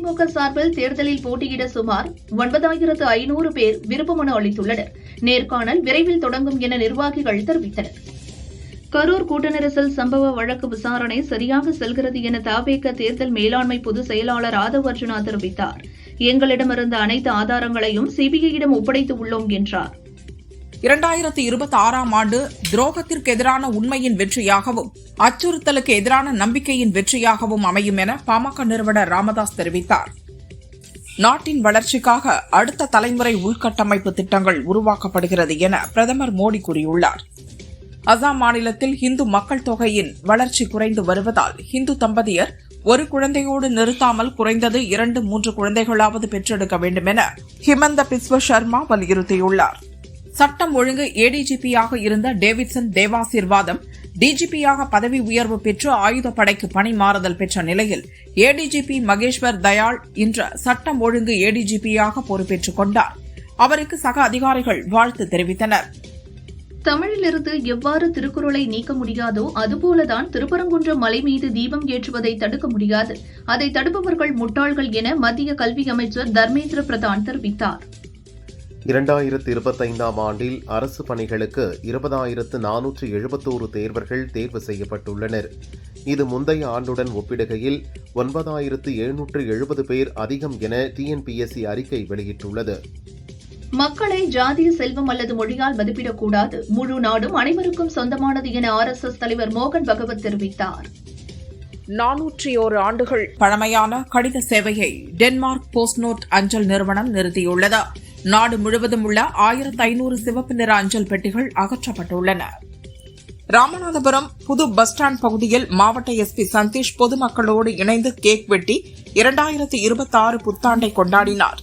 அதிமுக சார்பில் தேர்தலில் போட்டியிட சுமார் 9,500 பேர் விருப்ப மனு அளித்துள்ளனர். நேர்காணல் விரைவில் தொடங்கும் என நிர்வாகிகள் தெரிவித்தனர். கரூர் கூட்ட நெரிசல் சம்பவ வழக்கு விசாரணை சரியாக செல்கிறது என தவேக தேர்தல் மேலாண்மை பொதுச் செயலாளர் ஆதவ் அர்ஜுனா தெரிவித்தார். எங்களிடமிருந்த அனைத்து ஆதாரங்களையும் சிபிஐயிடம் ஒப்படைத்து உள்ளோம் என்றார். 2026ஆம் ஆண்டு துரோகத்திற்கு எதிரான உண்மையின் வெற்றியாகவும் அச்சுறுத்தலுக்கு எதிரான நம்பிக்கையின் வெற்றியாகவும் அமையும் என பாமக நிறுவனர் ராமதாஸ் தெரிவித்தார். நாட்டின் வளர்ச்சிக்காக அடுத்த தலைமுறை உள்கட்டமைப்பு திட்டங்கள் உருவாக்கப்படுகிறது என பிரதமர் மோடி கூறியுள்ளார். அசாம் மாநிலத்தில் இந்து மக்கள் தொகையின் வளர்ச்சி குறைந்து வருவதால் இந்து தம்பதியர் ஒரு குழந்தையோடு நிறுத்தாமல் குறைந்தது 2-3 குழந்தைகளாவது பெற்றெடுக்க வேண்டும் என ஹிமந்த பிஸ்வ சர்மா வலியுறுத்தியுள்ளார். சட்டம் ஒழுங்கு ஏடிஜிபியாக இருந்த டேவிட்சன் தேவாசீர்வாதம் டிஜிபியாக பதவி உயர்வு பெற்று ஆயுதப்படைக்கு பணி மாறுதல் பெற்ற நிலையில் ஏடிஜிபி மகேஸ்வர் தயாள் இன்று சட்டம் ஒழுங்கு ஏடிஜிபியாக பொறுப்பேற்றுக் கொண்டார். அவருக்கு சக அதிகாரிகள் வாழ்த்து தெரிவித்தனர். தமிழிலிருந்து எவ்வாறு திருக்குறளை நீக்க முடியாதோ அதுபோலதான் திருப்பரங்குன்றம் மலை மீது தீபம் ஏற்றுவதை தடுக்க முடியாது. அதை தடுப்பவர்கள் முட்டாள்கள் என மத்திய கல்வி அமைச்சர் தர்மேந்திர பிரதான் தெரிவித்தார். 2025ஆம் ஆண்டில் அரசு பணிகளுக்கு 20,471 தேர்வர்கள் தேர்வு செய்யப்பட்டுள்ளனர். இது முந்தைய ஆண்டுடன் ஒப்பிடுகையில் 9,770 பேர் அதிகம் என டிஎன்பிஎஸ்சி அறிக்கை வெளியிட்டுள்ளது. மக்களை ஜாதிய செல்வம் அல்லது மொழியால் மதிப்பிடக்கூடாது. முழு நாடும் அனைவருக்கும் சொந்தமானது என RSS தலைவர் மோகன் பகவத் தெரிவித்தார். 401 ஆண்டுகள் பழமையான கடித சேவையை டென்மார்க் போஸ்ட்நோட் அஞ்சல் நிறுவனம் நிறுத்தியுள்ளது. நாடு முழுவதும் உள்ள 1,500 சிவப்பு நிற அஞ்சல் பெட்டிகள் அகற்றப்பட்டுள்ளன. ராமநாதபுரம் புது பஸ் ஸ்டாண்ட் பகுதியில் மாவட்ட எஸ்பி சந்தீஷ் பொதுமக்களோடு இணைந்து கேக் வெட்டி 2026 புத்தாண்டை கொண்டாடினார்.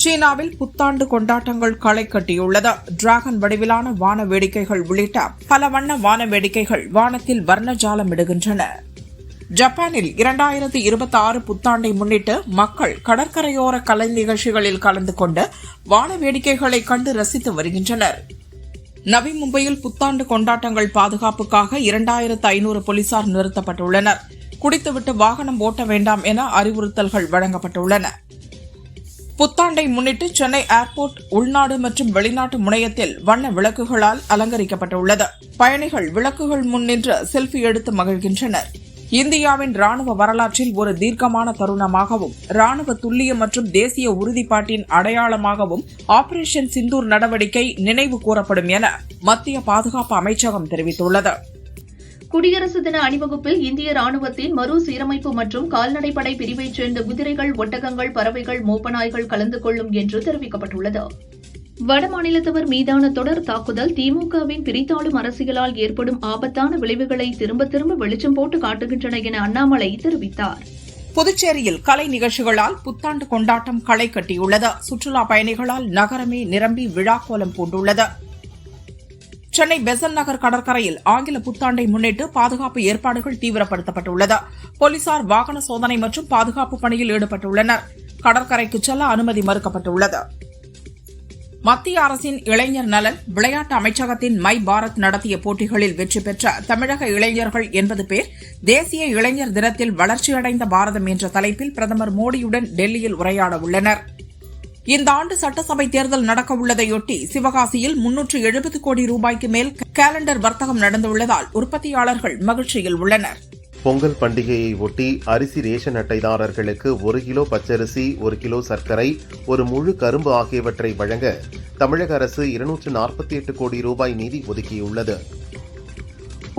சீனாவில் புத்தாண்டு கொண்டாட்டங்கள் களை கட்டியுள்ளது. டிராகன் வடிவிலான வான வேடிக்கைகள் உள்ளிட்ட பல வண்ண வான வேடிக்கைகள் வானத்தில் வர்ணஜாலம் இடுகின்றன. ஜப்பானில் 2026 புத்தாண்டை முன்னிட்டு மக்கள் கடற்கரையோர கலை நிகழ்ச்சிகளில் கலந்து கொண்டு வான வேடிக்கைகளை கண்டு ரசித்து வருகின்றனர். நவி மும்பையில் புத்தாண்டு கொண்டாட்டங்கள் பாதுகாப்புக்காக 2,500 போலீசார் நிறுத்தப்பட்டுள்ளனர். குடித்துவிட்டு வாகனம் ஓட்ட வேண்டாம் என அறிவுறுத்தல்கள் வழங்கப்பட்டுள்ளன. புத்தாண்டை முன்னிட்டு சென்னை ஏர்போர்ட் உள்நாடு மற்றும் வெளிநாட்டு முனையத்தில் வண்ண விளக்குகளால் அலங்கரிக்கப்பட்டுள்ளது. பயணிகள் விளக்குகள் முன் நின்று செல்ஃபி எடுத்து மகிழ்கின்றனர். இந்தியாவின் ராணுவ வரலாற்றில் ஒரு தீர்க்கமான தருணமாகவும் ராணுவ துல்லியம் மற்றும் தேசிய உறுதிப்பாட்டின் அடையாளமாகவும் ஆபரேஷன் சிந்தூர் நடவடிக்கை நினைவு கூறப்படும் என மத்திய பாதுகாப்பு அமைச்சகம் தெரிவித்துள்ளது. குடியரசு தின அணிவகுப்பில் இந்திய ராணுவத்தின் மறுசீரமைப்பு மற்றும் கால்நடைப்படை பிரிவைச் சேர்ந்த குதிரைகள், ஒட்டகங்கள், பறவைகள், மோப்பநாய்கள் கலந்து கொள்ளும் என்று தெரிவிக்கப்பட்டுள்ளது. வடமாநிலத்தவர் மீதான தொடர் தாக்குதல் திமுகவின் பிரித்தாளும் அரசியலால் ஏற்படும் ஆபத்தான விளைவுகளை திரும்ப திரும்ப வெளிச்சம் போட்டு காட்டுகின்றன என அண்ணாமலை தெரிவித்தார். புதுச்சேரியில் கலை நிகழ்ச்சிகளால் புத்தாண்டு கொண்டாட்டம் களை கட்டியுள்ளது. சுற்றுலா பயணிகளால் நகரமே நிரம்பி விழாக்கோலம் பூண்டுள்ளது. சென்னை பெசன்ட் நகர் கடற்கரையில் ஆங்கில புத்தாண்டை முன்னிட்டு பாதுகாப்பு ஏற்பாடுகள் தீவிரப்படுத்தப்பட்டுள்ளது. போலீசார் வாகன சோதனை மற்றும் பாதுகாப்பு பணியில் ஈடுபட்டுள்ளனர். கடற்கரைக்கு செல்ல அனுமதி மறுக்கப்பட்டுள்ளது. மத்திய அரசின் இளைஞர் நலன் விளையாட்டு அமைச்சகத்தின் மை பாரத் நடத்திய போட்டிகளில் வெற்றி பெற்ற தமிழக இளைஞர்கள் 80 பேர் தேசிய இளைஞர் தினத்தில் வளர்ச்சியடைந்த பாரதம் என்ற தலைப்பில் பிரதமர் மோடியுடன் டெல்லியில் உரையாட உள்ளனர். இந்த ஆண்டு சட்டசபை தேர்தல் நடக்கவுள்ளதையொட்டி சிவகாசியில் 370 கோடி ரூபாய்க்கு மேல் கேலண்டர் வர்த்தகம் நடந்துள்ளதால் உற்பத்தியாளர்கள் மகிழ்ச்சியில் உள்ளனர். பொங்கல் பண்டிகையை ஒட்டி அரிசி ரேஷன் அட்டைதாரர்களுக்கு 1 கிலோ பச்சரிசி, 1 கிலோ சர்க்கரை, 1 முழு கரும்பு ஆகியவற்றை வழங்க தமிழக அரசு 248 கோடி ரூபாய் நிதி ஒதுக்கியுள்ளது.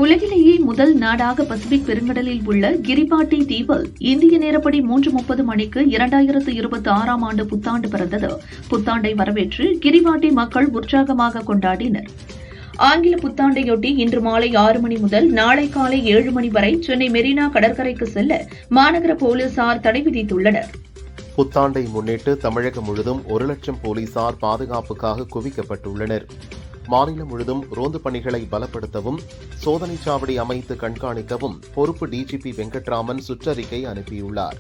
உலகிலேயே முதல் நாடாக பசிபிக் பெருங்கடலில் உள்ள கிரிபாட்டி தீவில் இந்திய நேரப்படி 3:30 மணிக்கு 2026ஆம் ஆண்டு புத்தாண்டு பிறந்தது. புத்தாண்டை வரவேற்று கிரிபாட்டி மக்கள் உற்சாகமாக கொண்டாடினர். ஆங்கில புத்தாண்டையொட்டி இன்று மாலை 6 மணி முதல் நாளை காலை 7 மணி வரை சென்னை மெரினா கடற்கரைக்கு செல்ல மாநகர போலீசார் தடை விதித்துள்ளனர். புத்தாண்டை முன்னிட்டு தமிழகம் முழுவதும் 1 லட்சம் போலீசார் பாதுகாப்புக்காக குவிக்கப்பட்டுள்ளனர். மாநிலம் முழுவதும் ரோந்து பணிகளை பலப்படுத்தவும் சோதனை சாவடி அமைத்து கண்காணிக்கவும் பொறுப்பு டிஜிபி வெங்கட்ராமன் சுற்றறிக்கை அனுப்பியுள்ளார்.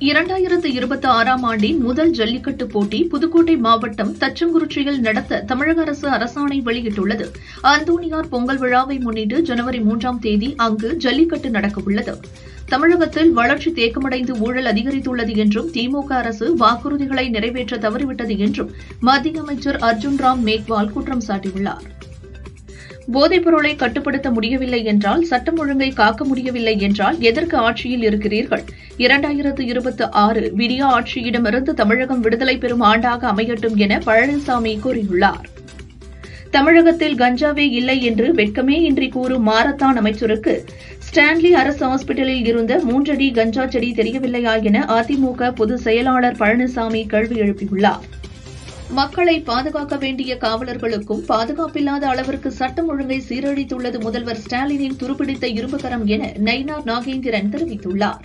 2026ஆம் ஆண்டின் முதல் ஜல்லிக்கட்டு போட்டி புதுக்கோட்டை மாவட்டம் தச்சங்குறிச்சியில் நடத்த தமிழக அரசு அரசாணை வெளியிட்டுள்ளது. அந்தோணியார் பொங்கல் விழாவை முன்னிட்டு ஜனவரி 3ஆம் தேதி அங்கு ஜல்லிக்கட்டு நடக்கவுள்ளது. தமிழகத்தில் வளர்ச்சி தேக்கமடைந்து ஊழல் அதிகரித்துள்ளது என்றும் திமுக அரசு வாக்குறுதிகளை நிறைவேற்ற தவறிவிட்டது என்றும் மத்திய அமைச்சர் அர்ஜுன் ராம் மேக்வால் குற்றம் சாட்டியுள்ளார். போதைப் பொருளை கட்டுப்படுத்த முடியவில்லை என்றால் சட்டம் ஒழுங்கை காக்க முடியவில்லை என்றால் எதற்கு ஆட்சியில் இருக்கிறீர்கள்? 2026 விடியா ஆட்சியிடமிருந்து தமிழகம் விடுதலை பெறும் ஆண்டாக அமையட்டும் என பழனிசாமி கூறியுள்ளார். தமிழகத்தில் கஞ்சாவே இல்லை என்று வெட்கமே இன்றி கூறும் மாரத்தான் அமைச்சருக்கு ஸ்டான்லி அரசு ஹாஸ்பிட்டலில் இருந்த 3 அடி கஞ்சா செடி தெரியவில்லையா என அதிமுக பொதுச் செயலாளர் பழனிசாமி கேள்வி எழுப்பியுள்ளார். மக்களை பாதுகாக்க வேண்டிய காவலர்களுக்கும் பாதுகாப்பில்லாத அளவிற்கு சட்டம் ஒழுங்கை சீரழித்துள்ளது முதல்வர் ஸ்டாலினின் துருப்பிடித்த இரும்புகரம் என நயினார் நாகேந்திரன் தெரிவித்துள்ளார்.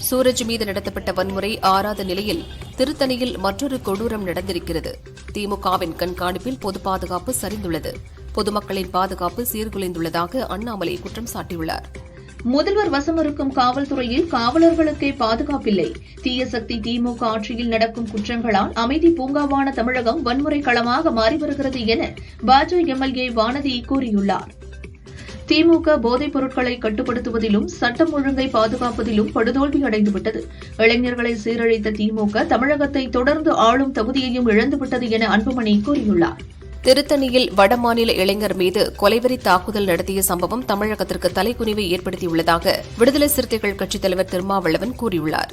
சூரஜ் மீது நடத்தப்பட்ட வன்முறை ஆறாத நிலையில் திருத்தணியில் மற்றொரு கொடூரம் நடந்திருக்கிறது. திமுகவின் கண்காணிப்பில் பொது பாதுகாப்பு சரிந்துள்ளது. பொதுமக்களின் பாதுகாப்பு சீர்குலைந்துள்ளதாக அண்ணாமலை குற்றம் சாட்டியுள்ளார். முதல்வர் வசம் இருக்கும் காவல்துறையில் காவலர்களுக்கே பாதுகாப்பில்லை. தீய சக்தி திமுக ஆட்சியில் நடக்கும் குற்றங்களால் அமைதி பூங்காவான தமிழகம் வன்முறை களமாக மாறி வருகிறது என பாஜக எம்எல்ஏ வானதி கூறியுள்ளார். திமுக போதைப் பொருட்களை கட்டுப்படுத்துவதிலும் சட்டம் ஒழுங்கை பாதுகாப்பதிலும் படுதோல்வி அடைந்துவிட்டது. இளைஞர்களை சீரழித்த திமுக தமிழகத்தை தொடர்ந்து ஆளும் தகுதியையும் இழந்துவிட்டது என அன்புமணி கூறியுள்ளார். திருத்தணியில் வடமாநில இளைஞர் மீது கொலைவெறி தாக்குதல் நடத்திய சம்பவம் தமிழகத்திற்கு தலைக்குனிவை ஏற்படுத்தியுள்ளதாக விடுதலை சிறுத்தைகள் கட்சித் தலைவர் திருமாவளவன் கூறியுள்ளார்.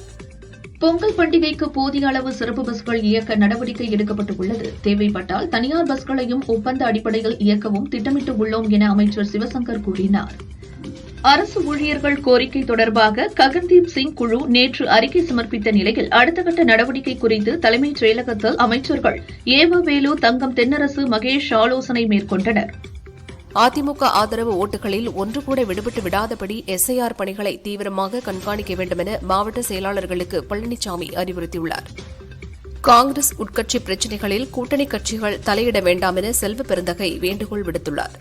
பொங்கல் பண்டிகைக்கு போதிய அளவு சிறப்பு பஸ்கள் இயக்க நடவடிக்கை எடுக்கப்பட்டுள்ளது. தேவைப்பட்டால் தனியார் பஸ்களையும் ஒப்பந்த அடிப்படையில் இயக்கவும் திட்டமிட்டு உள்ளோம் என அமைச்சர் சிவசங்கர் கூறினார். அரசு ஊழியர்கள் கோரிக்கை தொடர்பாக ககன்தீப் சிங் குழு நேற்று அறிக்கை சமர்ப்பித்த நிலையில் அடுத்த கட்ட நடவடிக்கை குறித்து தலைமைச் செயலகத்தில் அமைச்சர்கள் ஏவவேலு, தங்கம் தென்னரசு, மகேஷ் ஆலோசனை மேற்கொண்டனர். அதிமுக ஆதரவு ஓட்டுகளில் ஒன்று கூட விடுபட்டு விடாதபடி எஸ்ஐஆர் பணிகளை தீவிரமாக கண்காணிக்க வேண்டும் என மாவட்ட செயலாளர்களுக்கு பழனிசாமி அறிவுறுத்தியுள்ளார். காங்கிரஸ் உட்கட்சி பிரச்சினைகளில் கூட்டணி கட்சிகள் தலையிட வேண்டாம் என செல்வ பெருந்தகை வேண்டுகோள் விடுத்துள்ளார்.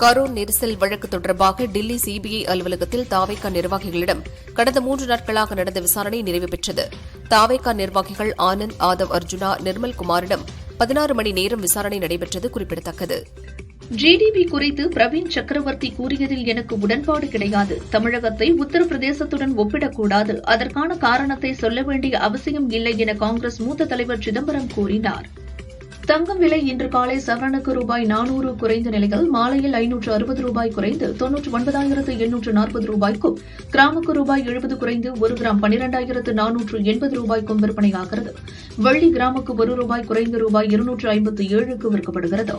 கரூர் நெரிசல் வழக்கு தொடர்பாக டில்லி சிபிஐ அலுவலகத்தில் தாவேகா நிர்வாகிகளிடம் கடந்த 3 நாட்களாக நடந்த விசாரணை நிறைவு பெற்றது. தாவேகா நிர்வாகிகள் ஆனந்த், ஆதவ் அர்ஜுனா, நிர்மல்குமாரிடம் 16 மணி நேரம் விசாரணை நடைபெற்றது குறிப்பிடத்தக்கது. ஜிடிபி குறித்து பிரவீன் சக்கரவர்த்தி கூறியதில் எனக்கு உடன்பாடு கிடையாது. தமிழகத்தை உத்தரப்பிரதேசத்துடன் ஒப்பிடக்கூடாது. அதற்கான காரணத்தை சொல்ல வேண்டிய அவசியம் இல்லை என காங்கிரஸ் மூத்த தலைவர் சிதம்பரம் கூறினார். தங்கம் விலை இன்று காலை சவரனுக்கு ரூபாய் 400 குறைந்த நிலையில் மாலையில் 560 ரூபாய் குறைந்து 99,840 ரூபாய்க்கும், கிராமுக்கு ரூபாய் 70 குறைந்து 1 கிராம் 12,480 ரூபாய்க்கும் விற்பனையாகிறது. வெள்ளி கிராமுக்கு 1 ரூபாய் குறைந்து ரூபாய் 257க்கு விற்கப்படுகிறது.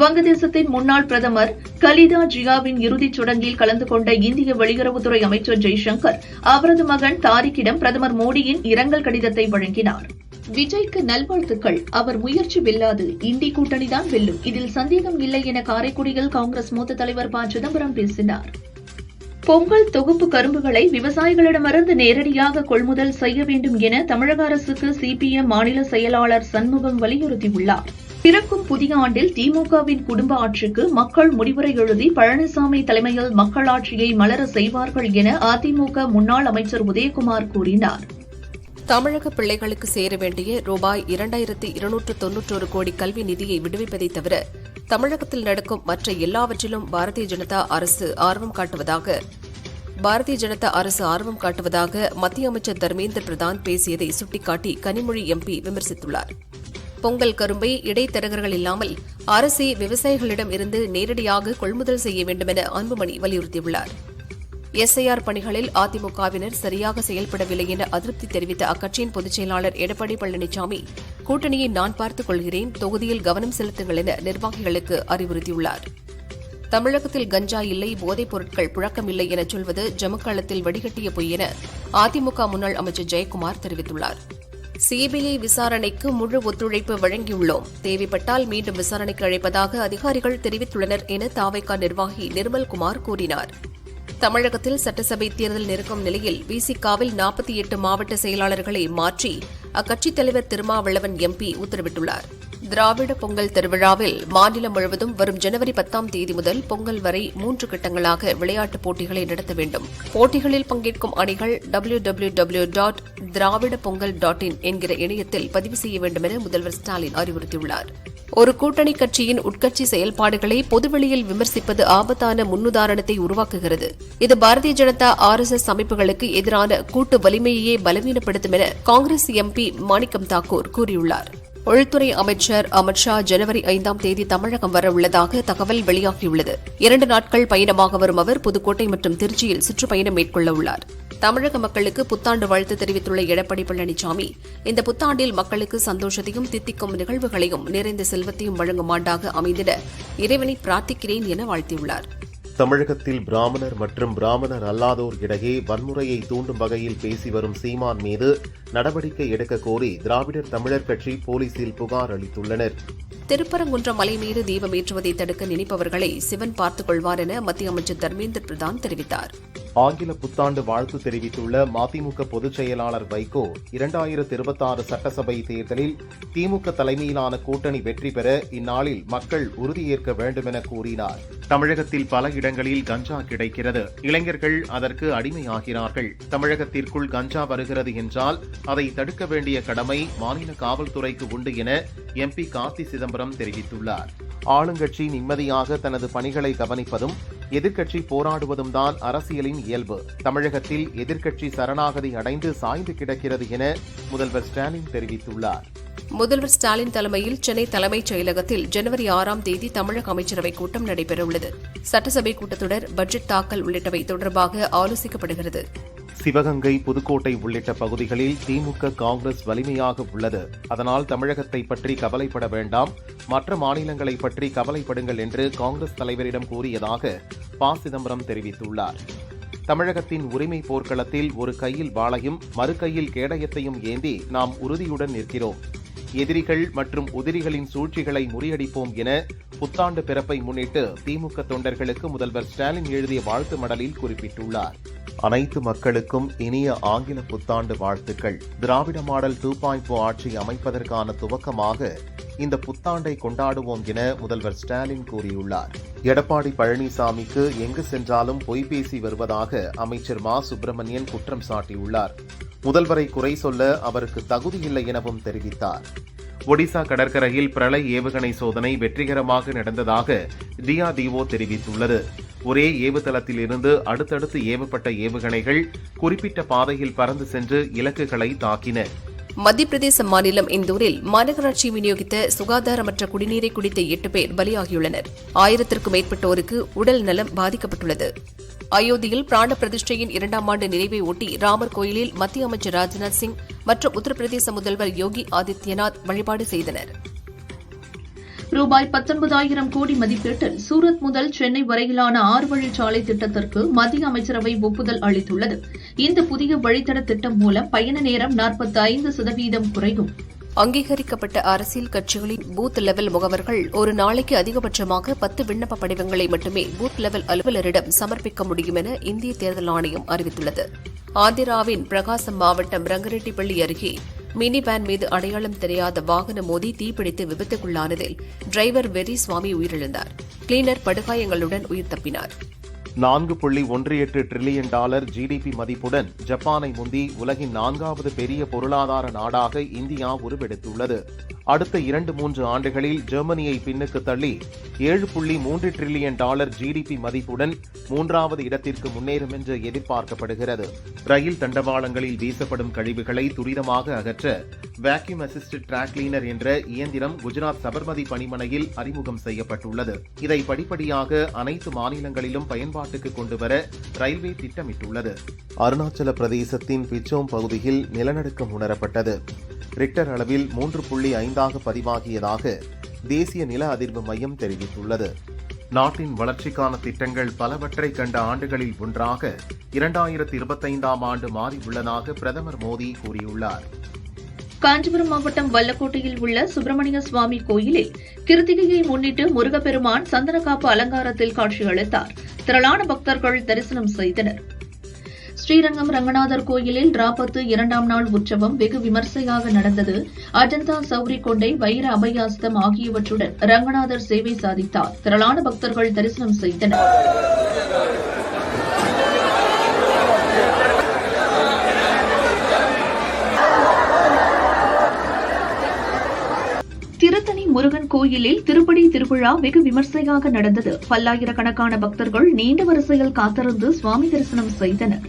வங்கதேசத்தின் முன்னாள் பிரதமர் கலிதா ஜியாவின் இறுதிச் சடங்கில் கலந்து கொண்ட இந்திய வெளியுறவுத்துறை அமைச்சர் ஜெய்சங்கர் அவரது மகன் தாரிக்கிடம் பிரதமர் மோடியின் இரங்கல் கடிதத்தை வழங்கினார். விஜய்க்கு நல்வாழ்த்துக்கள். அவர் முயற்சி வெல்லாது, இந்தி கூட்டணிதான் வெல்லும், இதில் சந்தேகம் இல்லை என காரைக்குடியில் காங்கிரஸ் மூத்த தலைவர் ப. சிதம்பரம் பேசினார். பொங்கல் தொகுப்பு கரும்புகளை விவசாயிகளிடமிருந்து நேரடியாக கொள்முதல் செய்ய வேண்டும் என தமிழக அரசுக்கு சிபிஎம் மாநில செயலாளர் சண்முகம் வலியுறுத்தியுள்ளார். பிறக்கும் புதிய ஆண்டில் திமுகவின் குடும்ப ஆட்சிக்கு மக்கள் முடிவுரை எழுதி பழனிசாமி தலைமையில் மக்களாட்சியை மலர செய்வார்கள் என அதிமுக முன்னாள் அமைச்சர் உதயகுமார் கூறினார். தமிழக பிள்ளைகளுக்கு சேர வேண்டிய ரூபாய் 2,291 கோடி கல்வி நிதியை விடுவிப்பதை தவிர தமிழகத்தில் நடக்கும் மற்ற எல்லாவற்றிலும் பாரதிய ஜனதா அரசு ஆர்வம் காட்டுவதாக மத்திய அமைச்சர் தர்மேந்திர பிரதான் பேசியதை சுட்டிக்காட்டி கனிமொழி எம்பி விமர்சித்துள்ளார். பொங்கல் கரும்பை இடைத்தரகர்கள் இல்லாமல் அரசே விவசாயிகளிடம் இருந்து நேரடியாக கொள்முதல் செய்ய வேண்டும் என அன்புமணி வலியுறுத்தியுள்ளார். எஸ்ஐஆர் பணிகளில் அதிமுகவினர் சரியாக செயல்படவில்லை என அதிருப்தி தெரிவித்த அக்கட்சியின் பொதுச் செயலாளர் எடப்பாடி பழனிசாமி, கூட்டணியை நான் பார்த்துக் கொள்கிறேன், தொகுதியில் கவனம் செலுத்துங்கள் என நிர்வாகிகளுக்கு அறிவுறுத்தியுள்ளார். தமிழகத்தில் கஞ்சா இல்லை, போதைப் பொருட்கள் புழக்கமில்லை என சொல்வது ஜமுக்களத்தில் வடிகட்டிய பொய் என அதிமுக முன்னாள் அமைச்சர் ஜெயக்குமார் தெரிவித்துள்ளார். சிபிஐ விசாரணைக்கு முழு ஒத்துழைப்பு வழங்கியுள்ளோம். தேவைப்பட்டால் மீண்டும் விசாரணைக்கு அழைப்பதாக அதிகாரிகள் தெரிவித்துள்ளனர் என தாவேகா நிர்வாகி நிர்மல்குமார் கூறினார். தமிழகத்தில் சட்டசபை தேர்தல் நெருக்கும் நிலையில் விசிகாவில் 48 மாவட்ட செயலாளர்களை மாற்றி அக்கட்சித் தலைவர் திருமாவளவன் எம்பி உத்தரவிட்டுள்ளார். திராவிட பொங்கல் திருவிழாவில் மாநிலம் முழுவதும் வரும் ஜனவரி 10ஆம் தேதி முதல் பொங்கல் வரை 3 கட்டங்களாக விளையாட்டுப் போட்டிகளை நடத்த வேண்டும். போட்டிகளில் பங்கேற்கும் அணிகள் www.dravidapongal.in என்கிற இணையத்தில் பதிவு செய்ய வேண்டும் என முதல்வர் ஸ்டாலின் அறிவுறுத்தியுள்ளார். ஒரு கூட்டணி கட்சியின் உட்கட்சி செயல்பாடுகளை பொதுவெளியில் விமர்சிப்பது ஆபத்தான முன்னுதாரணத்தை உருவாக்குகிறது. இது பாரதிய ஜனதா RSS அமைப்புகளுக்கு எதிரான கூட்டு வலிமையையே பலவீனப்படுத்தும் என காங்கிரஸ் MP மாணிக்கம் தாக்கூர் கூறியுள்ளார். உள்துறை அமைச்சர் அமித் ஷா ஜனவரி 5ஆம் தேதி தமிழகம் வரவுள்ளதாக தகவல் வெளியாகியுள்ளது. 2 நாட்கள் பயணமாக வரும் அவர் புதுக்கோட்டை மற்றும் திருச்சியில் சுற்றுப்பயணம் மேற்கொள்ள உள்ளார். தமிழக மக்களுக்கு புத்தாண்டு வாழ்த்து தெரிவித்துள்ள எடப்பாடி பழனிசாமி, இந்த புத்தாண்டில் மக்களுக்கு சந்தோஷத்தையும் தித்திக்கும் நிகழ்வுகளையும் நிறைந்த செல்வத்தையும் வழங்கும் ஆண்டாக அமைந்திட இறைவனை பிரார்த்திக்கிறேன் என வாழ்த்தியுள்ளார். தமிழகத்தில் பிராமணர் மற்றும் பிராமணர் அல்லாதோர் இடையே வன்முறையை தூண்டும் வகையில் பேசி வரும் சீமான் மீது நடவடிக்கை எடுக்க கோரி திராவிடர் தமிழர் கட்சி போலீசில் புகார் அளித்துள்ளனர். திருப்பரங்குன்றம் மலை மீது தீபம் ஏற்றுவதை தடுக்க நினைப்பவர்களை சிவன் பார்த்துக் கொள்வார் என மத்திய அமைச்சர் தர்மேந்திர பிரதான் தெரிவித்தார். ஆங்கில புத்தாண்டு வாழ்த்து தெரிவித்துள்ள மதிமுக பொதுச் செயலாளர் வைகோ 2026 சட்டசபை தேர்தலில் திமுக தலைமையிலான கூட்டணி வெற்றி பெற இந்நாளில் மக்கள் உறுதியேற்க வேண்டும் என கூறினார். தமிழகத்தில் பல இடங்களில் கஞ்சா கிடைக்கிறது. இளைஞர்கள் அதற்கு அடிமையாகிறார்கள். தமிழகத்திற்குள் கஞ்சா வருகிறது என்றால் அதை தடுக்க வேண்டிய கடமை மாநில காவல்துறைக்கு உண்டு என MP கார்த்தி சிதம்பரம் தெரிவித்துள்ளார். ஆளுங்கட்சி நிம்மதியாக தனது பணிகளை கவனிப்பதும் எதிர்க்கட்சி போராடுவதும் தான் அரசியலின் இயல்பு. தமிழகத்தில் எதிர்க்கட்சி சரணாகதி அடைந்து சாய்ந்து கிடக்கிறது என முதல்வர் ஸ்டாலின் தெரிவித்துள்ளார். முதல்வர் ஸ்டாலின் தலைமையில் சென்னை தலைமைச் செயலகத்தில் ஜனவரி 6ஆம் தேதி தமிழக அமைச்சரவைக் கூட்டம் நடைபெறவுள்ளது. சட்டசபை கூட்டத்தொடர், பட்ஜெட் தாக்கல் உள்ளிட்டவை தொடர்பாக ஆலோசிக்கப்படுகிறது. சிவகங்கை, புதுக்கோட்டை உள்ளிட்ட பகுதிகளில் திமுக, காங்கிரஸ் வலிமையாக உள்ளது. அதனால் தமிழகத்தை பற்றி கவலைப்பட வேண்டாம், மற்ற மாநிலங்களை பற்றி கவலைப்படுங்கள் என்று காங்கிரஸ் தலைவரிடம் கூறியதாக ப. சிதம்பரம் தெரிவித்துள்ளார். தமிழகத்தின் உரிமை போர்க்களத்தில் ஒரு கையில் வாளையும் மறு கையில் கேடயத்தையும் ஏந்தி நாம் உறுதியுடன் நிற்கிறோம். எதிரிகள் மற்றும் உதிரிகளின் சூழ்ச்சிகளை முறியடிப்போம் என புத்தாண்டு பிறப்பை முன்னிட்டு திமுக தொண்டர்களுக்கு முதல்வர் ஸ்டாலின் எழுதிய வாழ்த்து மடலில் குறிப்பிட்டுள்ளார். அனைத்து மக்களுக்கும் இனிய ஆங்கில புத்தாண்டு வாழ்த்துக்கள். திராவிட மாடல் 2.0 ஆட்சி அமைப்பதற்கான துவக்கமாக இந்த புத்தாண்டை கொண்டாடுவோம் என முதல்வர் ஸ்டாலின் கூறியுள்ளார். எடப்பாடி பழனிசாமிக்கு எங்கு சென்றாலும் பொய் பேசி வருவதாக அமைச்சர் மா. சுப்பிரமணியன் குற்றம் சாட்டியுள்ளார். முதல்வரை குறை சொல்ல அவருக்கு தகுதியில்லை எனவும் தெரிவித்தார். ஒடிசா கடற்கரையில் பிரளய் ஏவுகணை சோதனை வெற்றிகரமாக நடந்ததாக DRDO தெரிவித்துள்ளது. ஒரே ஏவுதளத்தில் இருந்து அடுத்தடுத்து ஏவப்பட்ட ஏவுகணைகள் குறிப்பிட்ட பாதையில் பறந்து சென்று இலக்குகளை தாக்கின. மத்திய பிரதேச மாநிலம் இந்தூரில் மாநகராட்சி விநியோகித்த சுகாதாரமற்ற குடிநீரை குடித்த 8 பேர் பலியாகியுள்ளனர். 1000க்கும் மேற்பட்டோருக்கு உடல் நலம் பாதிக்கப்பட்டுள்ளது. அயோத்தியில் பிராண பிரதிஷ்டையின் 2ஆம் ஆண்டு நிறைவை ஒட்டி ராமர் கோயிலில் மத்திய அமைச்சர் ராஜ்நாத் சிங் மற்றும் உத்தரப்பிரதேச முதல்வர் யோகி ஆதித்யநாத் வழிபாடு செய்தனர். ரூபாய் 19,000 கோடி மதிப்பீட்டில் சூரத் முதல் சென்னை வரையிலான 6 வழிச்சாலை திட்டத்திற்கு மத்திய அமைச்சரவை ஒப்புதல் அளித்துள்ளது. இந்த புதிய வழித்தட திட்டம் மூலம் பயண நேரம் 45% குறையும். அங்கீகரிக்கப்பட்ட அரசியல் கட்சிகளின் பூத் லெவல் முகவர்கள் ஒரு நாளைக்கு அதிகபட்சமாக 10 விண்ணப்ப படிவங்களை மட்டுமே பூத் லெவல் அலுவலரிடம் சமர்ப்பிக்க முடியும் என இந்திய தேர்தல் ஆணையம் அறிவித்துள்ளது. ஆந்திராவின் பிரகாசம் மாவட்டம் ரங்கரெட்டிப்பள்ளி அருகே மினி வேன் மீது அடையாளம் தெரியாத வாகனம் மோதி தீப்பிடித்து விபத்துக்குள்ளானதில் டிரைவர் வெரிசுவாமி உயிரிழந்தார். கிளீனர் படுகாயங்களுடன் உயிர் தப்பினார். $4.18 டிரில்லியன் GDP மதிப்புடன் ஜப்பானை முந்தி உலகின் 4வது பெரிய பொருளாதார நாடாக இந்தியா உருவெடுத்துள்ளது. அடுத்த 2-3 ஆண்டுகளில் ஜெர்மனியை பின்னுக்கு தள்ளி $7.3 டிரில்லியன் GDP மதிப்புடன் 3வது இடத்திற்கு முன்னேறும் என்று எதிர்பார்க்கப்படுகிறது. ரயில் தண்டவாளங்களில் வீசப்படும் கழிவுகளை துரிதமாக அகற்ற வேக்யூம் அசிஸ்டட் ட்ராக் கிளீனர் என்ற இயந்திரம் குஜராத் சபர்மதி பணிமனையில் அறிமுகம் செய்யப்பட்டுள்ளது. இதை படிப்படியாக அனைத்து மாநிலங்களிலும் பயன்பாட்டுக்கு கொண்டுவர ரயில்வே திட்டமிட்டுள்ளது. அருணாச்சல பிரதேசத்தின் பிச்சோம் பகுதியில் நிலநடுக்கம் உணரப்பட்டது. ரிக்டர் அளவில் 3.5 பதிவாகியதாக தேசிய நில அதிர்வு மையம் தெரிவித்துள்ளது. நாட்டின் வளர்ச்சிக்கான திட்டங்கள் பலவற்றை கண்ட ஆண்டுகளில் ஒன்றாக 2025ஆம் ஆண்டு மாறியுள்ளதாக பிரதமர் மோடி கூறியுள்ளார். காஞ்சிபுரம் மாவட்டம் வல்லக்கோட்டையில் உள்ள சுப்பிரமணிய சுவாமி கோயிலில் கிருத்திகையை முன்னிட்டு முருகப்பெருமான் சந்தனக்காப்பு அலங்காரத்தில் காட்சியளித்தார். திரளான பக்தர்கள் தரிசனம் செய்தனர். ஸ்ரீரங்கம் ரங்கநாதர் கோயிலில் ராபத்து 2ஆம் நாள் உற்சவம் வெகு விமர்சையாக நடந்தது. அஜந்தா சௌரி கொண்டை வைர அபயாஸ்தம் ஆகியவற்றுடன் ரங்கநாதர் சேவை சாதித்தார். திரளான பக்தர்கள் தரிசனம் செய்தனர். திருத்தணி முருகன் கோயிலில் திருப்படி திருவிழா வெகு விமர்சையாக நடந்தது. பல்லாயிரக்கணக்கான பக்தர்கள் நீண்ட வரிசையில் காத்திருந்து சுவாமி தரிசனம் செய்தனர்.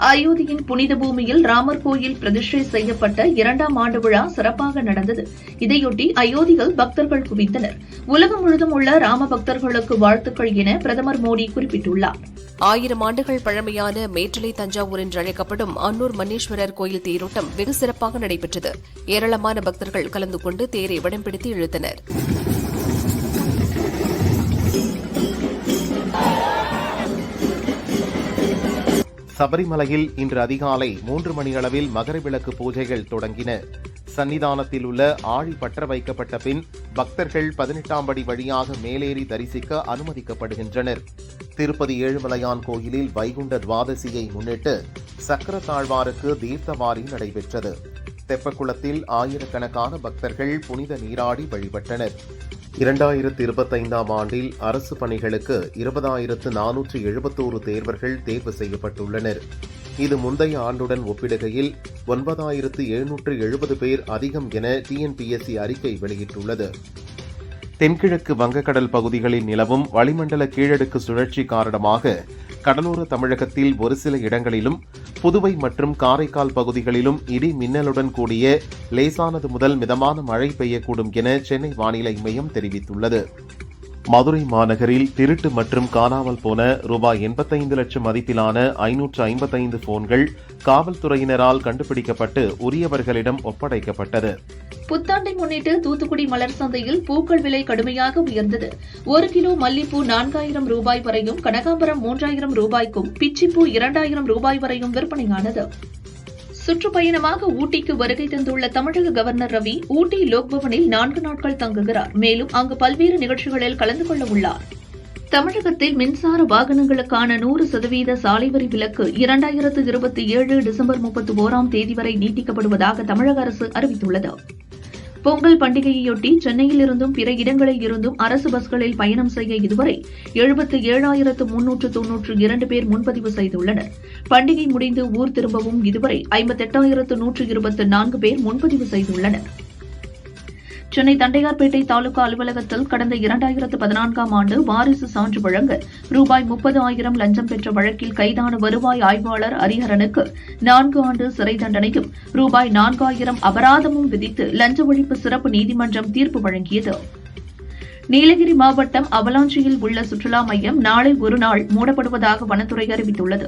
அயோத்தியின் புனித பூமியில் ராமர் கோயில் பிரதிஷ்டை செய்யப்பட்ட 2ஆம் ஆண்டு விழா சிறப்பாக நடந்தது. இதையொட்டி அயோத்தியில் பக்தர்கள் குவிந்தனர். உலகம் முழுதும் உள்ள ராம பக்தர்களுக்கு வாழ்த்துக்கள் என பிரதமர் மோடி குறிப்பிட்டுள்ளார். 1000 ஆண்டுகள் பழமையான மேற்றலை தஞ்சாவூர் என்று அழைக்கப்படும் அன்னூர் மன்னீஸ்வரர் கோயில் தேரோட்டம் வெகு சிறப்பாக நடைபெற்றது. ஏராளமான பக்தர்கள் கலந்து கொண்டு தேரை வடம் பிடித்து இழுத்தனர். சபரிமலையில் இன்று அதிகாலை 3 மணியளவில் மகர விளக்கு பூஜைகள் தொடங்கின. சன்னிதானத்தில் உள்ள ஆழி பற்ற வைக்கப்பட்ட பின் பக்தர்கள் 18ஆம் படி வழியாக மேலேறி தரிசிக்க அனுமதிக்கப்படுகின்றனர். திருப்பதி ஏழுமலையான் கோயிலில் வைகுண்ட துவாதசியை முன்னிட்டு சக்கர தாழ்வாருக்கு தீர்த்தவாரி நடைபெற்றது. தெப்பக்குளத்தில் ஆயிரக்கணக்கான பக்தர்கள் புனித நீராடி வழிபட்டனர். 2025ஆம் ஆண்டில் அரசு பணிகளுக்கு 20,471 தேர்வர்கள் தேர்வு செய்யப்பட்டுள்ளனர். இது முந்தைய ஆண்டுடன் ஒப்பிடுகையில் 9,770 பேர் அதிகம் என TNPSC அறிக்கை வெளியிட்டுள்ளது. தென்கிழக்கு வங்கக்கடல் பகுதிகளில் நிலவும் வளிமண்டல கீழடுக்கு சுழற்சி காரணமாக கடலோர தமிழகத்தில் ஒரு சில இடங்களிலும் புதுவை மற்றும் காரைக்கால் பகுதிகளிலும் இடி மின்னலுடன் கூடிய லேசானது முதல் மிதமான மழை பெய்யக்கூடும் என சென்னை வானிலை மையம் தெரிவித்துள்ளது. மதுரை மாநகரில் திருட்டு மற்றும் காணாமல் போன ரூபாய் 85 லட்சம் மதிப்பிலான 555 போன்கள் காவல்துறையினரால் கண்டுபிடிக்கப்பட்டு உரியவர்களிடம் ஒப்படைக்கப்பட்டது. புத்தாண்டை முன்னிட்டு தூத்துக்குடி மலர் சந்தையில் பூக்கள் விலை கடுமையாக உயர்ந்தது. 1 கிலோ மல்லிப்பூ 4000 ரூபாய் வரையும், கனகாம்பரம் 3000 ரூபாய்க்கும், பிச்சிப்பூ 2000 ரூபாய் வரையும் விற்பனையானது. சுற்றுப்பயணமாக ஊட்டிக்கு வருகை தந்துள்ள தமிழக கவர்னர் ரவி ஊட்டி லோக்பவனில் 4 நாட்கள் தங்குகிறார். மேலும் அங்கு பல்வேறு நிகழ்ச்சிகளில் கலந்து கொள்ள உள்ளார். தமிழகத்தில் மின்சார வாகனங்களுக்கான 100% சாலை வரி விலக்கு 2027 டிசம்பர் 31ஆம் தேதி வரை நீட்டிக்கப்படுவதாக தமிழக அரசு அறிவித்துள்ளது. பொங்கல் பண்டிகையொட்டி சென்னையில் இருந்தும் பிற இடங்களில் இருந்தும் அரசு பஸ்களில் பயணம் செய்ய இதுவரை 77,392 பேர் முன்பதிவு செய்துள்ளனர். பண்டிகை முடிந்து ஊர் திரும்பவும் இதுவரை 58,124 பேர் முன்பதிவு செய்துள்ளனர். சென்னை தண்டையார்பேட்டை தாலுகா அலுவலகத்தில் கடந்த 2014ஆம் ஆண்டு வாரிசு சான்று வழங்க ரூபாய் 30,000 லஞ்சம் பெற்ற வழக்கில் கைதான வருவாய் ஆய்வாளர் ஹரிஹரனுக்கு 4 ஆண்டு சிறை தண்டனையும் ரூபாய் 4,000 அபராதமும் விதித்து லஞ்ச ஒழிப்பு சிறப்பு நீதிமன்றம் தீர்ப்பு வழங்கியது. நீலகிரி மாவட்டம் அவலாஞ்சியில் உள்ள சுற்றுலா மையம் நாளை ஒரு நாள் மூடப்படுவதாக வனத்துறை அறிவித்துள்ளது.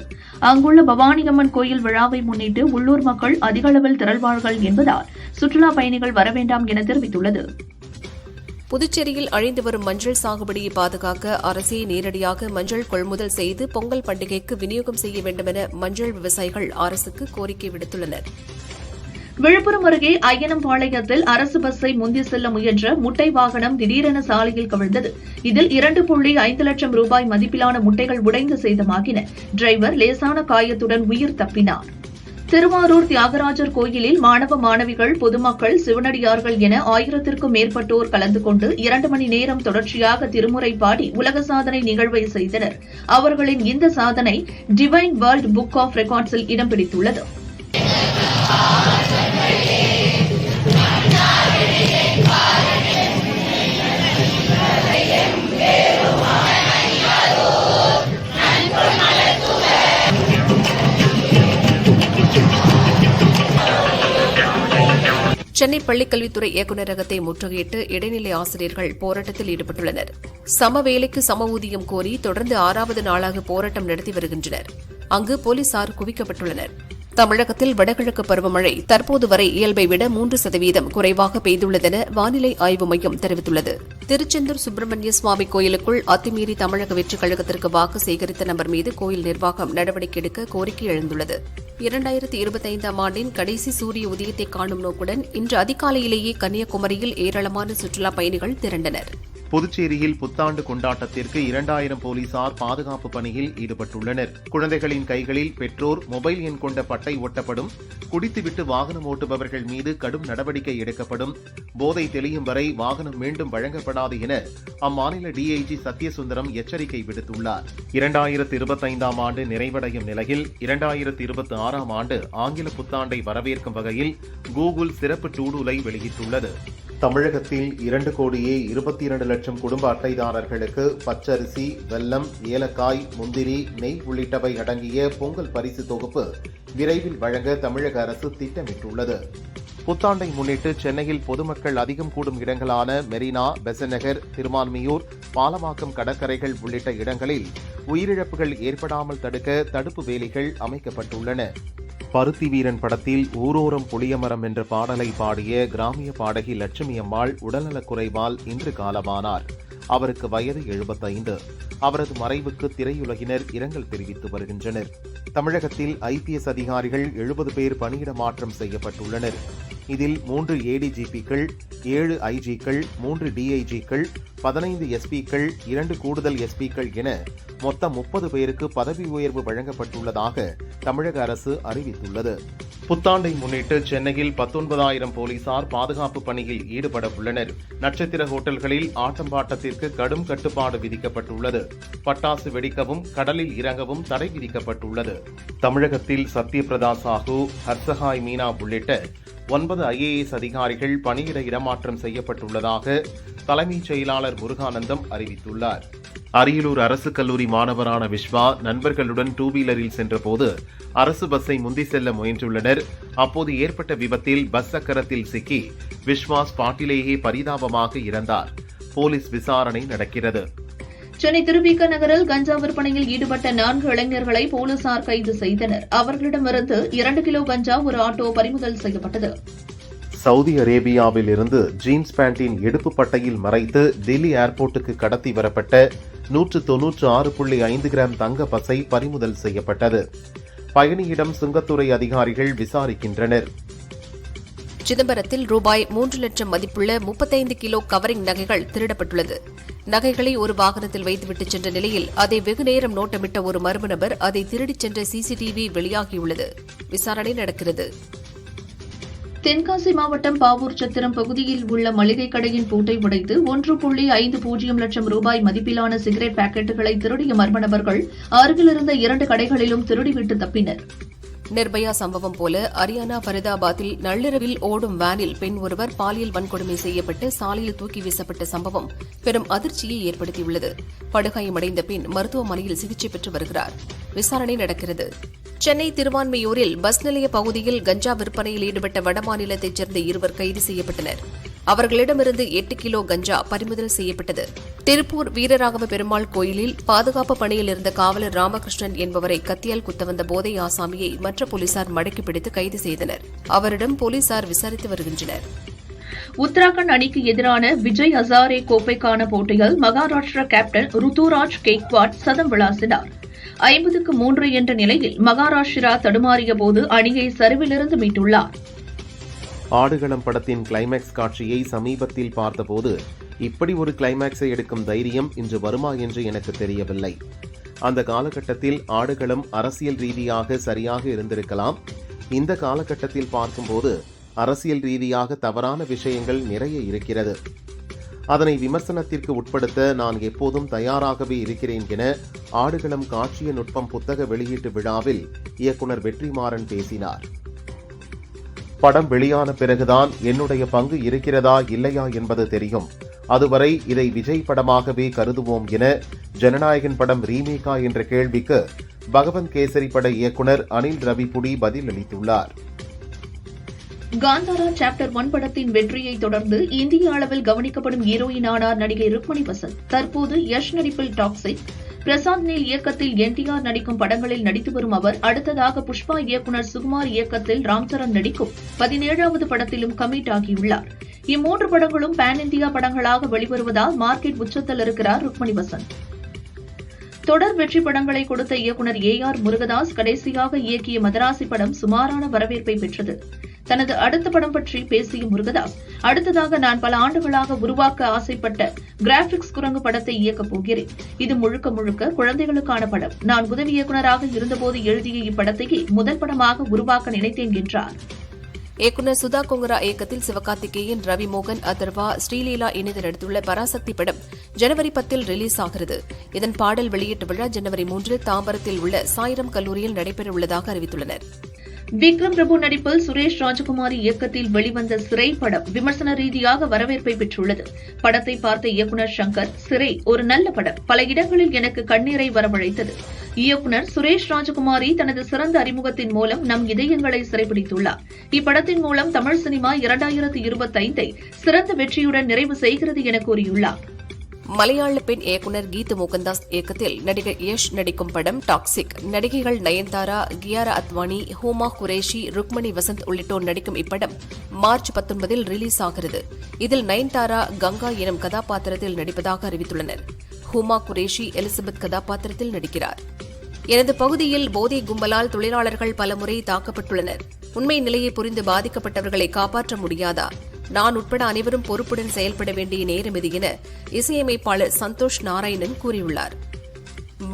அங்குள்ள பவானியம்மன் கோயில் விழாவை முன்னிட்டு உள்ளூர் மக்கள் அதிக அளவில் திரள்வார்கள் என்பதால் சுற்றுலா பயணிகள் வரவேண்டாம் என தெரிவித்துள்ளது. புதுச்சேரியில் அழிந்து வரும் மஞ்சள் சாகுபடியை பாதுகாக்க அரசே நேரடியாக மஞ்சள் கொள்முதல் செய்து பொங்கல் பண்டிகைக்கு விநியோகம் செய்ய வேண்டுமென மஞ்சள் விவசாயிகள் அரசுக்கு கோரிக்கை விடுத்துள்ளனர். விழுப்புரம் அருகே அய்யனம்பாளையத்தில் அரசு பஸ்ஸை முந்தி செல்ல முயன்ற முட்டை வாகனம் திடீரென சாலையில் கவிழ்ந்தது. இதில் 2.5 லட்சம் ரூபாய் மதிப்பிலான முட்டைகள் உடைந்து சேதமாகின. டிரைவர் லேசான காயத்துடன் உயிர் தப்பினார். திருவாரூர் தியாகராஜர் கோயிலில் மாணவ மாணவிகள், பொதுமக்கள், சிவனடியார்கள் என 1000த்திற்கும் மேற்பட்டோர் கலந்து கொண்டு 2 மணி நேரம் தொடர்ச்சியாக திருமுறை பாடி உலக சாதனை நிகழ்வை செய்தனர். அவர்களின் இந்த சாதனை டிவைன் வேர்ல்ட் புக் ஆஃப் ரெக்கார்ட்ஸில் இடம் பிடித்துள்ளது. சென்னை பள்ளிக்கல்வித்துறை இயக்குநரகத்தை முற்றுகையிட்டு இடைநிலை ஆசிரியர்கள் போராட்டத்தில் ஈடுபட்டுள்ளனர். சம வேலைக்கு சம ஊதியம் கோரி தொடர்ந்து 6வது நாளாக போராட்டம் நடத்தி வருகின்றனர். அங்கு போலீசார் குவிக்கப்பட்டுள்ளனர். தமிழகத்தில் வடகிழக்கு பருவமழை தற்போது வரை இயல்பை விட 3% குறைவாக பெய்துள்ளதென வானிலை ஆய்வு மையம் தெரிவித்துள்ளது. திருச்செந்தூர் சுப்பிரமணிய சுவாமி கோயிலுக்குள் அத்துமீறி தமிழக வெற்றிக் கழகத்திற்கு வாக்கு சேகரித்த நபர் மீது கோயில் நிர்வாகம் நடவடிக்கை எடுக்க கோரிக்கை எழுந்துள்ளது. 2025ஆம் ஆண்டின் கடைசி சூரிய உதயத்தை காணும் நோக்குடன் இன்று அதிகாலையிலேயே கன்னியாகுமரியில் ஏராளமான சுற்றுலாப் பயணிகள் திரண்டனர். புதுச்சேரியில் புத்தாண்டு கொண்டாட்டத்திற்கு 2000 போலீசார் பாதுகாப்பு பணியில் ஈடுபட்டுள்ளனர். குழந்தைகளின் கைகளில் பெற்றோர் மொபைல் எண் கொண்ட பட்டை ஒட்டப்படும், குடித்துவிட்டு வாகனம் ஓட்டுபவர்கள் மீது கடும் நடவடிக்கை எடுக்கப்படும், போதை தெளியும் வரை வாகனம் மீண்டும் வழங்கப்படாது என அம்மாநில டிஐஜி சத்யசுந்தரம் எச்சரிக்கை விடுத்துள்ளார். 2025ஆம் ஆண்டு நிறைவடையும் நிலையில் 2026ஆம் ஆண்டு ஆங்கில புத்தாண்டை வரவேற்கும் வகையில் கூகுள் சிறப்பு டூடூலை வெளியிட்டுள்ளது. தமிழகத்தில் 2,22,00,000 குடும்ப அட்டைதாரர்களுக்கு பச்சரிசி, வெல்லம், ஏலக்காய், முந்திரி, நெய் உள்ளிட்டவை அடங்கிய பொங்கல் பரிசு தொகுப்பு விரைவில் வழங்க தமிழக அரசு திட்டமிட்டுள்ளது. புத்தாண்டை முன்னிட்டு சென்னையில் பொதுமக்கள் அதிகம் கூடும் இடங்களான மெரினா, பெசநகர், திருமான்மியூர், பாலவாக்கம் கடற்கரைகள் உள்ளிட்ட இடங்களில் உயிரிழப்புகள் ஏற்படாமல் தடுக்க தடுப்பு வேலிகள் அமைக்கப்பட்டுள்ளன. பருத்தி வீரன் படத்தில் ஊரோரம் புளியமரம் என்ற பாடலை பாடிய கிராமிய பாடகி லட்சுமி அம்மாள் உடல்நலக் குறைவால் இன்று காலமானார். அவருக்கு வயது 75. அவரது மறைவுக்கு திரையுலகினர் இரங்கல் தெரிவித்து வருகின்றனர். தமிழகத்தில் ஐபிஎஸ் அதிகாரிகள் 70 பேர் பணியிட மாற்றம் செய்யப்பட்டுள்ளனர். இதில் 3 ஏடிஜிபிக்கள், 7 ஐஜிக்கள், 3 டிஐஜிக்கள், 15 எஸ்பிக்கள், 2 கூடுதல் எஸ்பிக்கள் என மொத்தம் 30 பேருக்கு பதவி உயர்வு வழங்கப்பட்டுள்ளதாக தமிழக அரசு அறிவித்துள்ளது. புத்தாண்டை முன்னிட்டு சென்னையில் 19,000 போலீசார் பாதுகாப்பு பணியில் ஈடுபட உள்ளனர். நட்சத்திர ஹோட்டல்களில் ஆட்டம் பாட்டத்திற்கு கடும் கட்டுப்பாடு விதிக்கப்பட்டுள்ளது. பட்டாசு வெடிக்கவும், கடலில் இறங்கவும் தடை விதிக்கப்பட்டுள்ளது. தமிழகத்தில் சத்யபிரதா சாஹூ, ஹர்சஹாய் மீனா உள்ளிட்ட 9 IAS அதிகாரிகள் பணியிட இடமாற்றம் செய்யப்பட்டுள்ளதாக தலைமைச் செயலாளர் முருகானந்தம் அறிவித்துள்ளார். அரியலூர் அரசு கல்லூரி மாணவரான விஸ்வா நண்பர்களுடன் 2 வீலரில் சென்றபோது அரசு பஸ்ஸை முந்தி செல்ல முயன்றுள்ளனர். அப்போது ஏற்பட்ட விபத்தில் பஸ் சக்கரத்தில் சிக்கி விஸ்வா ஸ்பாட்டிலேயே பரிதாபமாக இறந்தார். போலீஸ் விசாரணை நடக்கிறது. சென்னை திருவிக நகரில் கஞ்சா விற்பனையில் ஈடுபட்ட 4 இளைஞர்களை போலீசார் கைது செய்தனர். அவர்களிடமிருந்து 2 கிலோ கஞ்சா, ஒரு ஆட்டோ பறிமுதல் செய்யப்பட்டது. சவுதி அரேபியாவில் இருந்து ஜீன்ஸ் பேண்டின் இடுப்பு பட்டையில் மறைத்து தில்லி ஏர்போர்ட்டுக்கு கடத்தி வரப்பட்ட 196.5 கிராம் தங்க பசை பறிமுதல் செய்யப்பட்டது. பயணியிடம் சுங்கத்துறை அதிகாரிகள் விசாரிக்கின்றனர். சிதம்பரத்தில் ரூபாய் 3 லட்சம் மதிப்புள்ள 35 கிலோ கவரிங் நகைகள் திருடப்பட்டுள்ளது. நகைகளை ஒரு வாகனத்தில் வைத்துவிட்டு சென்ற நிலையில் அதை வெகுநேரம் நோட்டமிட்ட ஒரு மர்ம நபர் அதை திருடிச் சென்ற சிசிடிவி வெளியாகியுள்ளது. விசாரணை நடக்கிறது. தென்காசி மாவட்டம் பாவூர் சத்திரம் பகுதியில் உள்ள மளிகை கடையின் பூட்டை உடைத்து 1.50 லட்சம் ரூபாய் மதிப்பிலான சிகரெட் பாக்கெட்டுகளை திருடிய மர்ம நபர்கள் அருகில் இருந்த 2 கடைகளிலும் திருடிவிட்டு தப்பினர். நிர்பயா சம்பவம் போல ஹரியானா ஃபரிதாபாத்தில் நள்ளிரவில் ஓடும் வேனில் பெண் ஒருவர் பாலியல் வன்கொடுமை செய்யப்பட்டு சாலையில் தூக்கி வீசப்பட்ட சம்பவம் பெரும் அதிர்ச்சியை ஏற்படுத்தியுள்ளது. படுகாயமடைந்த பெண் மருத்துவமனையில் சிகிச்சை பெற்று வருகிறார். விசாரணை நடக்கிறது. சென்னை திருவான்மியூரில் பஸ் நிலைய பகுதியில் கஞ்சா விற்பனையில் ஈடுபட்ட வடமாநிலத்தைச் சேர்ந்த 2 கைது செய்யப்பட்டனர். அவர்களிடமிருந்து 8 கிலோ கஞ்சா பறிமுதல் செய்யப்பட்டது. திருப்பூர் வீரராகவ பெருமாள் கோயிலில் பாதுகாப்பு பணியில் இருந்த காவலர் ராமகிருஷ்ணன் என்பவரை கத்தியால் குத்த வந்த போதை ஆசாமியை மற்ற போலீசார் மடக்கி பிடித்து கைது செய்தனர். அவரிடம் போலீசார் விசாரித்து வருகின்றனர். உத்தராகண்ட் அணிக்கு எதிரான விஜய் ஹசாரே கோப்பைக்கான போட்டியில் மகாராஷ்டிரா கேப்டன் ருத்துராஜ் கெய்க்வாட் சதம் விளாசினார். 50-3 என்ற நிலையில் மகாராஷ்டிரா தடுமாறிய போது அணியை சரிவிலிருந்து மீட்டுள்ளார். ஆடுகளம் படத்தின் கிளைமேக்ஸ் காட்சியை சமீபத்தில் பார்த்தபோது இப்படி ஒரு கிளைமேக்ஸை எடுக்கும் தைரியம் இன்று வருமா என்று எனக்கு தெரியவில்லை. அந்த காலகட்டத்தில் ஆடுகளம் அரசியல் ரீதியாக சரியாக இருந்திருக்கலாம். இந்த காலகட்டத்தில் பார்க்கும்போது அரசியல் ரீதியாக தவறான விஷயங்கள் நிறைய இருக்கிறது. அதனை விமர்சனத்திற்கு உட்படுத்த நான் எப்போதும் தயாராகவே இருக்கிறேன் என ஆடுகளம் காட்சிய நுட்பம் புத்தக வெளியீட்டு விழாவில் இயக்குனர் வெற்றிமாறன் பேசினார். படம் வெளியான பிறகுதான் என்னுடைய பங்கு இருக்கிறதா இல்லையா என்பது தெரியும். அதுவரை இதை விஜய் படமாகவே கருதுவோம் என ஜனநாயகன் படம் ரீமேக்கா என்ற கேள்விக்கு பகவந்த் கேசரி பட இயக்குனர் அனில் ரவிபுடி பதில் அளித்துள்ளார். காந்தாரா சாப்டர் 1 படத்தின் வெற்றியை தொடர்ந்து இந்திய அளவில் கவனிக்கப்படும் ஹீரோயினானார் நடிகை ருக்மணி வசந்த். தற்போது யஷ் நடிப்பில் டாக்ஸிக், பிரசாந்த் நீல் இயக்கத்தில் NTR நடிக்கும் படங்களில் நடித்து வரும் அவர் அடுத்ததாக புஷ்பா இயக்குநர் சுகுமார் இயக்கத்தில் ராம்சரண் நடிக்கும் 17வது படத்திலும் கமிட் ஆகியுள்ளார். இம்மூன்று படங்களும் பேன் இந்தியா படங்களாக வெளிவருவதால் மார்க்கெட் உச்சத்தில் இருக்கிறார் ருக்மணி வசந்த். தொடர் வெற்றி படங்களை கொடுத்த இயக்குநர் AR முருகதாஸ் கடைசியாக இயக்கிய மதராசி படம் சுமாரான வரவேற்பை பெற்றது. தனது அடுத்த படம் பற்றி பேசிய முருகதாஸ், அடுத்ததாக நான் பல ஆண்டுகளாக உருவாக்க ஆசைப்பட்ட கிராபிக்ஸ் குரங்கு படத்தை இயக்கப் போகிறேன். இது முழுக்க முழுக்க குழந்தைகளுக்கான படம். நான் உதவி இயக்குநராக இருந்தபோது எழுதிய இப்படத்தையே முதல் படமாக உருவாக்க நினைத்தேன் என்றார். இயக்குநர் சுதா கொங்கரா இயக்கத்தில் சிவகார்த்திகேயன், ரவி மோகன், அதர்வா, ஸ்ரீலீலா இணைந்து நடித்துள்ள பராசக்தி படம் ஜனவரி 10 ரிலீஸ் ஆகிறது. இதன் பாடல் வெளியீட்டு விழா ஜனவரி 3 தாம்பரத்தில் உள்ள சாய்ராம் கல்லூரியில் நடைபெறவுள்ளதாக அறிவித்துள்ளனர். விக்ரம் பிரபு நடிப்பில் சுரேஷ் ராஜகுமாரி இயக்கத்தில் வெளிவந்த சிறை படம் விமர்சன ரீதியாக வரவேற்பை பெற்றுள்ளது. படத்தை பார்த்த இயக்குநர் சங்கர், சிறை ஒரு நல்ல படம், பல இடங்களில் எனக்கு கண்ணீரை வரவழைத்தது. இயக்குநர் சுரேஷ் ராஜகுமாரி தனது சிறந்த அறிமுகத்தின் மூலம் நம் இதயங்களை சிறைப்பிடித்துள்ளார். இப்படத்தின் மூலம் தமிழ் சினிமா 2025 சிறந்த வெற்றியுடன் நிறைவு செய்கிறது என கூறியுள்ளார். மலையாள பெண் இயக்குநர் கீது மோகன்தாஸ் இயக்கத்தில் நடிகர் யஷ் நடிக்கும் படம் டாக்ஸிக். நடிகைகள் நயன்தாரா, கியாரா அத்வானி, ஹூமா குரேஷி, ருக்மணி வசந்த் உள்ளிட்டோர் நடிக்கும் இப்படம் மார்ச் 19 ரிலீஸ் ஆகிறது. இதில் நயன்தாரா கங்கா எனும் கதாபாத்திரத்தில் நடிப்பதாக அறிவித்துள்ளனர். ஹூமா குரேஷி எலிசபெத் கதாபாத்திரத்தில் நடிக்கிறார். எனது பகுதியில் போதை கும்பலால் தொழிலாளர்கள் பலமுறை தாக்கப்பட்டுள்ளனர். உண்மை நிலையை புரிந்து பாதிக்கப்பட்டவர்களை காப்பாற்ற முடியாதா? நான் உட்பட அனைவரும் பொறுப்புடன் செயல்பட வேண்டிய நேரம் இது என இசையமைப்பாளர் சந்தோஷ் நாராயணன் கூறியுள்ளார்.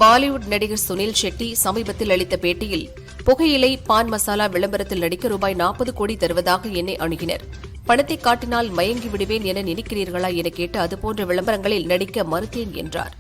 பாலிவுட் நடிகர் சுனில் ஷெட்டி சமீபத்தில் அளித்த பேட்டியில், புகையிலை, பான் மசாலா விளம்பரத்தில் நடிக்க ரூபாய் 40 கோடி தருவதாக என்னை அணுகினர். பணத்தை காட்டினால் மயங்கி விடுவேன் என நினைக்கிறீர்களா என கேட்டு அதுபோன்ற விளம்பரங்களில் நடிக்க மறுத்தேன் என்றார்.